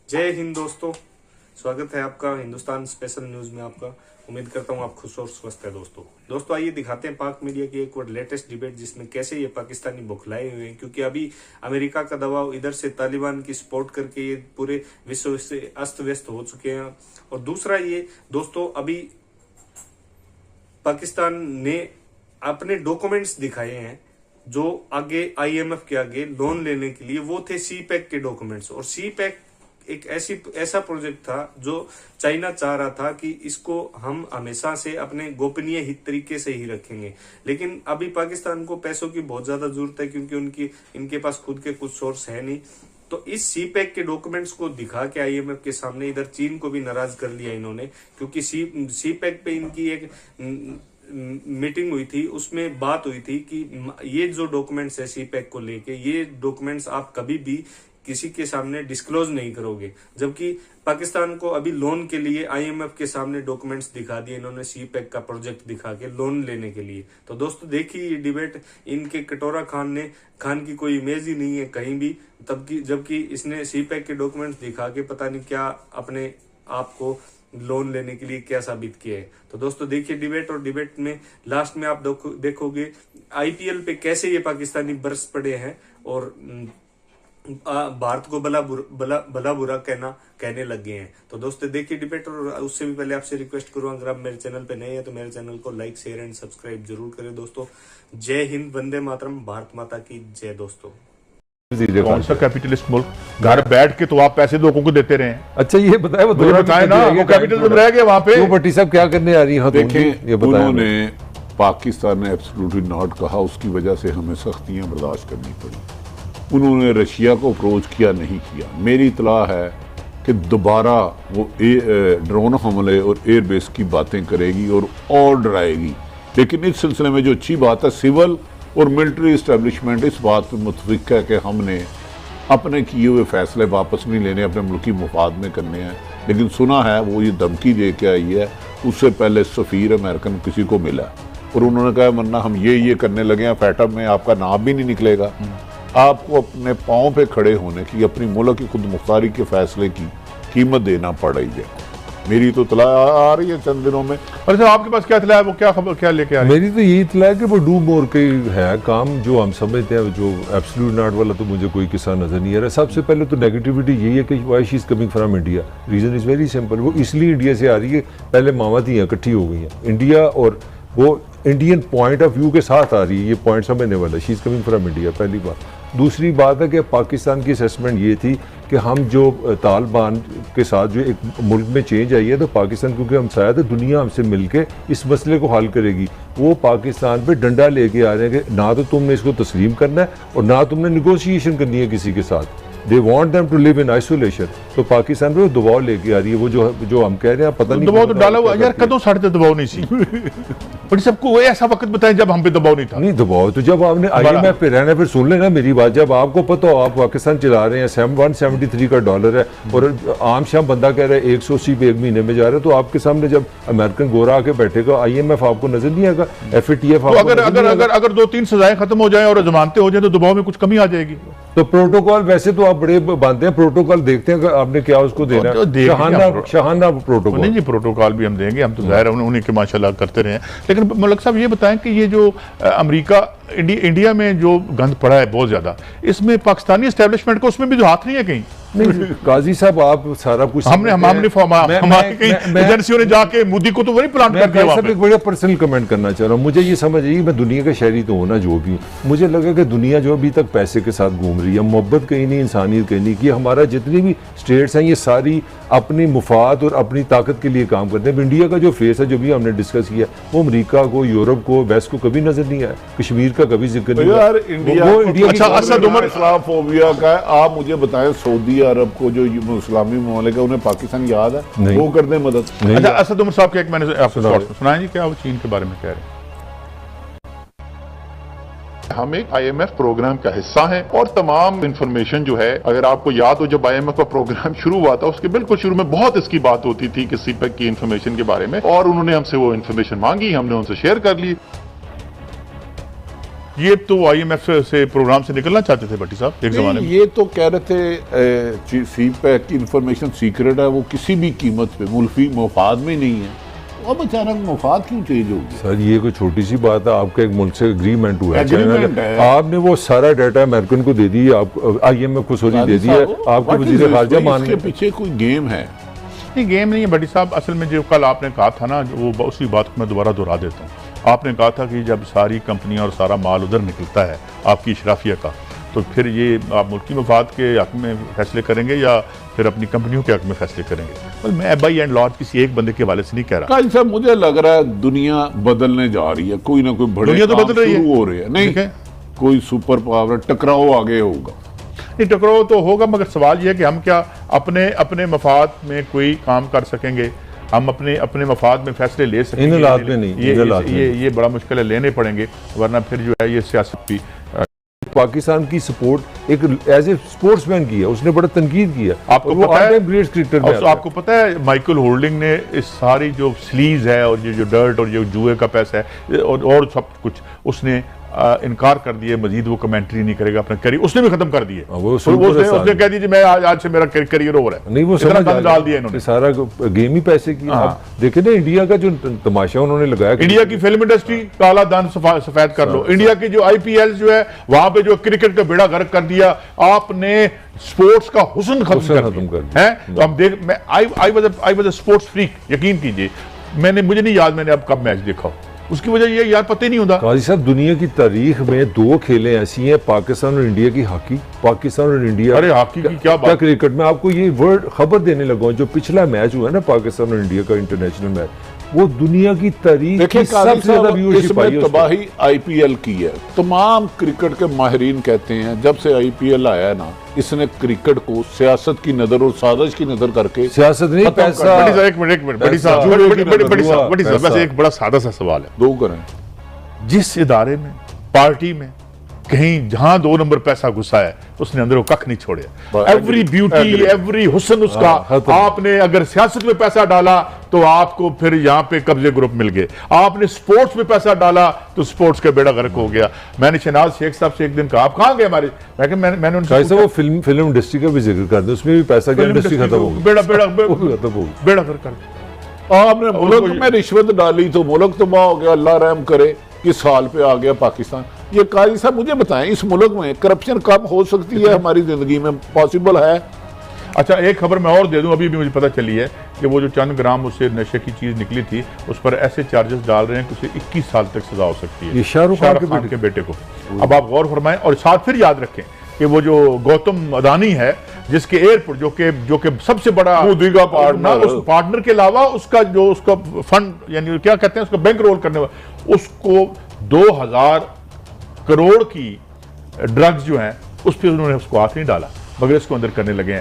जय हिंद दोस्तों, स्वागत है आपका हिंदुस्तान स्पेशल न्यूज में। आपका उम्मीद करता हूं आप खुश और स्वस्थ है। दोस्तों आइए दिखाते हैं पाक मीडिया की एक और लेटेस्ट डिबेट, जिसमें कैसे ये पाकिस्तानी बौखलाए हुए हैं, क्योंकि अभी अमेरिका का दबाव, इधर से तालिबान की सपोर्ट करके ये पूरे विश्व से अस्त व्यस्त हो चुके हैं। और दूसरा ये दोस्तों, अभी पाकिस्तान ने अपने डॉक्यूमेंट्स दिखाए हैं जो आगे IMF के आगे लोन लेने के लिए, वो थे CPEC के डॉक्यूमेंट्स। और CPEC एक ऐसा प्रोजेक्ट था जो चाइना चाह रहा था कि इसको हम हमेशा से अपने गोपनीय हित तरीके से ही रखेंगे, लेकिन अभी पाकिस्तान को पैसों की बहुत ज्यादा जरूरत है, क्योंकि इनके पास खुद के कुछ सोर्स है नहीं। तो इस CPEC के डॉक्यूमेंट्स को दिखा के IMF के सामने इधर चीन को भी नाराज कर लिया इन्होंने, क्योंकि CPEC पे इनकी एक मीटिंग हुई थी, उसमें बात हुई थी कि ये जो डॉक्यूमेंट्स है CPEC को लेके, ये डॉक्यूमेंट्स आप कभी भी किसी के सामने डिस्क्लोज नहीं करोगे। जबकि पाकिस्तान को अभी लोन के लिए IMF के सामने डॉक्यूमेंट्स दिखा दिए इन्होंने, CPEC का प्रोजेक्ट दिखा के लोन लेने के लिए। तो दोस्तों देखिए ये डिबेट, इनके कटोरा खान की कोई इमेज ही नहीं है कहीं भी, जबकि इसने CPEC के डॉक्यूमेंट्स दिखा के पता नहीं क्या अपने आप को लोन लेने के लिए क्या साबित किया है। तो दोस्तों देखिए डिबेट, और डिबेट में लास्ट में आप देखोगे IPL पे कैसे ये पाकिस्तानी बरस पड़े हैं और भारत को भला बुरा कहने लग गए हैं। तो दोस्तों देखिए डिबेट, और उससे भी पहले आपसे रिक्वेस्ट करूंगा, अगर आप मेरे चैनल पे नए हैं तो मेरे चैनल को लाइक, शेयर एंड सब्सक्राइब जरूर करें। दोस्तों जय हिंद, वंदे मातरम, भारत माता की जय। दोस्तों कौन सा कैपिटलिस्ट मुल्क घर बैठ के तो आप पैसे लोगों को देते रहे हैं? अच्छा ये बताए, बताए ना, वो कैपिटलिज्म रह गया वहां पे। भट्टी साहब क्या करने आ रही है? देखें, उन्होंने पाकिस्तान ने एब्सोल्युटली नॉट कहा, उसकी वजह से हमें सख्तियां बर्दाश्त करनी पड़ी। उन्होंने रशिया को अप्रोच किया, नहीं किया। मेरी इतला है कि दोबारा वो ड्रोन हमले और एयरबेस की बातें करेगी और डराएगी। लेकिन इस सिलसिले में जो अच्छी बात है, सिविल और मिलिट्री इस्टेब्लिशमेंट इस बात पर मुतफिक है कि हमने अपने किए हुए फैसले वापस नहीं लेने, अपने मुल्की मुफाद में करने हैं। लेकिन सुना है वो ये धमकी दे के आई है, उससे पहले सफ़ीर अमेरिकन किसी को मिला और उन्होंने कहा वरना हम ये करने लगे हैं, फैटम में आपका नाम भी नहीं निकलेगा। आपको अपने पाँव पे खड़े होने की, अपनी मुल्क की खुद मुख्तारी के फैसले की कीमत देना पड़ेगी। मेरी तो इतला आ रही है चंद दिनों में। अच्छा आपके पास क्या इतला है, वो क्या खबर क्या लेके आ रही है? मेरी तो यही इतला है कि वो डू मोर के है काम जो हम समझते हैं, जो एब्सोल्यूट नॉट वाला तो मुझे कोई किस्सा नजर नहीं आ रहा। सबसे पहले तो नेगेटिविटी यही है कि why she is coming from India. Reason is very simple, वो इसलिए इंडिया से आ रही है, पहले मामा थी इकट्ठी हो गई हैं इंडिया, और वो इंडियन पॉइंट ऑफ व्यू के साथ आ रही है। ये पॉइंट समझने वाला, she is coming from India, पहली बात। दूसरी बात है कि पाकिस्तान की असेसमेंट ये थी कि हम जो तालिबान के साथ जो एक मुल्क में चेंज आई है, तो पाकिस्तान क्योंकि हम शायद दुनिया हमसे मिलके इस मसले को हल करेगी। वो पाकिस्तान पे डंडा लेके आ रहे हैं कि ना तो तुमने इसको तस्लीम करना है और ना तुमने निगोशिएशन करनी है किसी के साथ। They want them to live in isolation. तो पाकिस्तान पे दबाव लेके आ रही है। वो जो हम कह रहे हैं, पता नहीं दबाव तो डाला हुआ यार, कदों साढ़े तो दबाव नहीं सी पर सबको ऐसा वक्त बताएं जब हम पे दबाव नहीं था। नहीं दबाव तो जब आपने IMF पे रहना, फिर सुन लेना मेरी बात, जब आपको पता हो आप पाकिस्तान चला रहे हैं, 173 का डॉलर है और आम शाम बंदा कह रहा है 180 पे एक महीने में जा रहा है, तो आपके सामने जब अमेरिकन गोरा आके बैठेगा, IMF आपको नजर नहीं आएगा, FATF अगर 2-3 सजाएं खत्म हो जाए और जमानतें हो जाए तो दबाव में कुछ कमी आ जाएगी। तो प्रोटोकॉल वैसे तो आप बड़े बांधते हैं, प्रोटोकॉल देखते हैं आपने क्या उसको देना है, शहाना प्रोटोकॉल। नहीं जी, प्रोटोकॉल भी हम देंगे, हम तो जाहिर है उन्हीं के माशाल्लाह करते रहे हैं। लेकिन मलिक साहब ये बताएं कि ये जो अमेरिका इंडिया में जो गंद पड़ा है बहुत ज्यादा, इसमें पाकिस्तानी एस्टेब्लिशमेंट को उसमें भी जो हाथ नहीं है कहीं? नहीं काजी साहब, आप सारा कुछ हमारी एजेंसियों ने जाके मोदी को तो वही प्लांट कर दिया। मैं एक बड़ा पर्सनल कमेंट करना चाह रहा हूँ। मुझे ये समझ आई, मैं दुनिया का शहरी तो होना जो भी हूँ, मुझे लगा कि दुनिया जो अभी तक पैसे के साथ घूम रही है, मोहब्बत कहीं नहीं, इंसानियत कहीं नहीं, कि हमारा जितनी भी स्टेट्स हैं ये सारी अपनी मुफाद और अपनी ताकत के लिए काम करते हैं। इंडिया का जो फेस है, जो भी हमने डिस्कस किया, वो अमेरिका को, यूरोप को, वेस्ट को कभी नजर नहीं आया। कश्मीर का कभी जिक्र नहीं यार, इंडिया अच्छा असद उमर इस्लामोफोबिया का। आप मुझे बताएं, सऊदी अरब को जो इस्लामी ममालिक है, उन्हें पाकिस्तान याद है? वो कर दे मदद। अच्छा असद उमर साहब के एक मैंने आपको सुनाया जी, क्या वो चीन के बारे में कह रहे हैं? हम एक IMF प्रोग्राम का हिस्सा हैं और तमाम इंफॉर्मेशन जो है, अगर आपको याद हो, जब IMF का प्रोग्राम शुरू हुआ था, उसके बिल्कुल शुरू में बहुत इसकी बात होती थी कि CPEC की इंफॉर्मेशन के बारे में, और उन्होंने हमसे वो इंफॉर्मेशन मांगी, हमने उनसे शेयर कर ली। ये तो IMF से प्रोग्राम से निकलना चाहते थे भट्टी साहब एक जमाने में। ये तो कह रहे थे सी पैक की इंफॉर्मेशन सीक्रेट है, वो किसी भी कीमत पे मुल्की मफाद में नहीं है। अब अचानक मफाद क्यों चेंज हो गया? सर ये कोई छोटी सी बात है, आपका एक मुल्क से एग्रीमेंट हुआ है, Agreement है। आपने वो सारा डाटा अमेरिकन को दे दी, आप IMF को सॉरी दे दिया, आपके वजीर खारजा मान इसके पीछे कोई गेम है? नहीं गेम नहीं है भट्टी साहब, असल में जो कल आपने कहा था ना, वो उसी बात को मैं दोबारा दोहरा देता हूँ। आपने कहा था कि जब सारी कंपनियां और सारा माल उधर निकलता है आपकी इशराफिया का, तो फिर ये आप मुल्की मफाद के हक में फैसले करेंगे या फिर अपनी कंपनियों के हक में फैसले करेंगे? well, मैं बाई एंड लॉर्ड किसी एक बंदे के हवाले से नहीं कह रहा। काजी साहब मुझे लग रहा है दुनिया बदलने जा रही है, कोई ना कोई बड़े दुनिया तो काम बदल रही है। शुरू हो रहे हैं। नहीं ठीक है। कोई सुपर पावर टकराव आगे होगा। नहीं टकराव तो होगा, मगर सवाल यह है कि हम क्या अपने अपने मफाद में कोई काम कर सकेंगे? हम अपने अपने मफाद में फैसले ले सकेंगे? इन हालात में नहीं, इन हालात में ये बड़ा मुश्किल है, लेने पड़ेंगे, वरना फिर जो है ये सियासत भी। पाकिस्तान की सपोर्ट एक एज ए स्पोर्ट्समैन की है, उसने बड़ा तनकीद किया। आपको और वो पता है, ग्रेट क्रिकेटर में आता है। आपको पता है माइकल होल्डिंग ने इस सारी जो स्लीज है और ये जो डर्ट और ये जुए का पैसा है और सब कुछ उसने इनकार कर दिया, मजीद वो कमेंट्री नहीं करेगा अपना करियर, उसने भी खत्म कर दिए। उसने कह दिया मैं आज से मेरा करियर ओवर है। नहीं वो इतना समझ डाल दिया इन्होंने, सारा गेम ही पैसे की। आप देखे ना इंडिया का जो तमाशा उन्होंने लगाया, इंडिया की फिल्म इंडस्ट्री काला धन सफेद कर लो, इंडिया की जो IPL जो है वहां पे जो क्रिकेट का बेड़ा गर्क कर दिया आपने, स्पोर्ट्स का हुस्न खत्म कर दिया है। तो हम देख, मैं I was a sports freak, यकीन कीजिए मुझे नहीं याद मैंने अब कब मैच देखा, उसकी वजह ये यार पता ही नहीं होता। काजी साहब दुनिया की तारीख में 2 खेलें ऐसी हैं, पाकिस्तान और इंडिया की हॉकी, पाकिस्तान और इंडिया। अरे हॉकी की क्या बात, क्रिकेट में आपको ये वर्ल्ड खबर देने लगा हूं, जो पिछला मैच हुआ है ना पाकिस्तान और इंडिया का इंटरनेशनल मैच, वो दुनिया की तारीख देखिए की सबसे ज्यादा व्यूअरशिप आई है। तबाही IPL की है। तमाम क्रिकेट के माहिरीन कहते हैं जब से IPL आया है ना, इसने क्रिकेट को सियासत की नजर और साजिश की नजर करके सियासत नहीं, पैसा। एक मिनट बड़ी साहब, बस एक बड़ा सादा सा सवाल है, दो करें। जिस इदारे में, पार्टी में कहीं जहां 2 नंबर पैसा घुसा है उसने अंदर वो कख नहीं छोड़े। एवरी ब्यूटी, एवरी हुस्न उसका, आपने अगर सियासत में पैसा डाला तो आपको फिर यहाँ पे कब्जे ग्रुप मिल गए, आपने स्पोर्ट्स में पैसा डाला तो स्पोर्ट्स का बेड़ा गर्क हो गया। मैंने शहनाज शेख साहब से एक दिन कहा आप कहाँ गए हमारे, मैंने उनसे वो फिल्म इंडस्ट्री का भी जिक्र कर दे, उसमें भी पैसा की इंडस्ट्री खत्म हो गई, बेड़ा गर्क कर। आपने मुल्क में रिश्वत डाली तो मुल्क तबाह हो गया, अल्लाह रहम करे किस हाल पे आ गया पाकिस्तान। ये काजी साहब मुझे बताएं, इस मुल्क में करप्शन कब हो सकती है हमारी जिंदगी में, पॉसिबल है? अच्छा एक खबर मैं और दे दूं, अभी भी मुझे पता चली है कि वो जो चंद ग्राम उससे नशे की चीज निकली थी उस पर ऐसे चार्जेस डाल रहे हैं कि उसे 21 साल तक सजा हो सकती है, ये शाहरुख खान के बेटे को। अब आप गौर फरमाएं और साथ फिर याद रखें कि वो जो गौतम अदानी है जिसके एयरपोर्ट जो कि सबसे बड़ा मोदी का पार्टनर, उस पार्टनर के अलावा उसका जो उसका फंड यानी क्या कहते हैं उसका बैंक रोल करने वाला, उसको 2000 करोड़ की ड्रग्स जो हैं उस पर उन्होंने उसको हाथ नहीं डाला, मगर इसको अंदर करने लगे हैं।